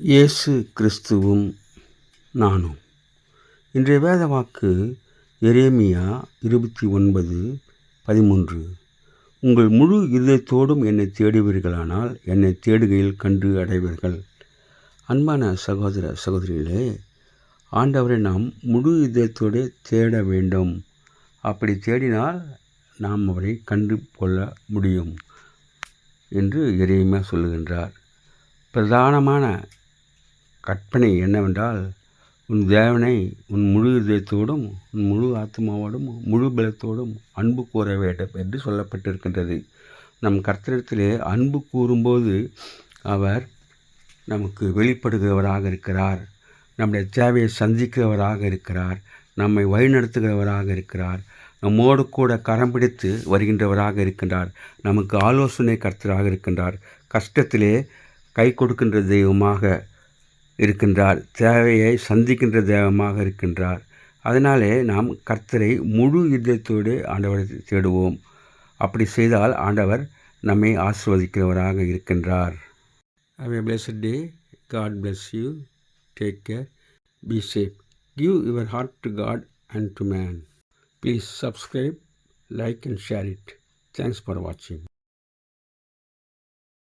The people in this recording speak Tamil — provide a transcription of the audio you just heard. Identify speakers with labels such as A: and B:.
A: இயேசு கிறிஸ்துவும் நானும். இன்றைய வேத வாக்கு எரேமியா 29:13. உங்கள் முழு இதயத்தோடும் என்னை தேடுவீர்களானால் என்னை தேடுகையில் கண்டு அடைவீர்கள். அன்பான சகோதர சகோதரிகளே, ஆண்டவரை நாம் முழு இதயத்தோடு தேட வேண்டும். அப்படி தேடினால் நாம் அவரை கண்டு கொள்ள முடியும் என்று எரேமியா சொல்லுகின்றார். பிரதானமான கற்பனை என்னவென்றால், உன் தேவனை உன் முழு இதயத்தோடும் உன் முழு ஆத்மாவோடும் முழு பலத்தோடும் அன்பு கூற வேண்டும் என்று சொல்லப்பட்டிருக்கின்றது. நம் கர்த்தரிடத்திலே அன்பு கூறும்போது அவர் நமக்கு வெளிப்படுகிறவராக இருக்கிறார். நம்முடைய தேவையை சந்திக்கிறவராக இருக்கிறார். நம்மை வழிநடத்துகிறவராக இருக்கிறார். நம்மோடு கூட கரம் பிடித்து வருகின்றவராக இருக்கின்றார். நமக்கு ஆலோசனை கர்த்தராக இருக்கின்றார். கஷ்டத்திலே கை கொடுக்கின்ற தெய்வமாக இருக்கின்றார். தேவையை சந்திக்கின்ற தெய்வமாக இருக்கின்றார். அதனாலே நாம் கர்த்தரை முழு இதயத்தோடு ஆண்டவரை தேடுவோம். அப்படி செய்தால் ஆண்டவர் நம்மை ஆசீர்வதிக்கிறவராக இருக்கின்றார். Have a blessed day. God bless you. Take care. Be safe. Give your heart to God and to man. Please subscribe, like and share it. Thanks for watching.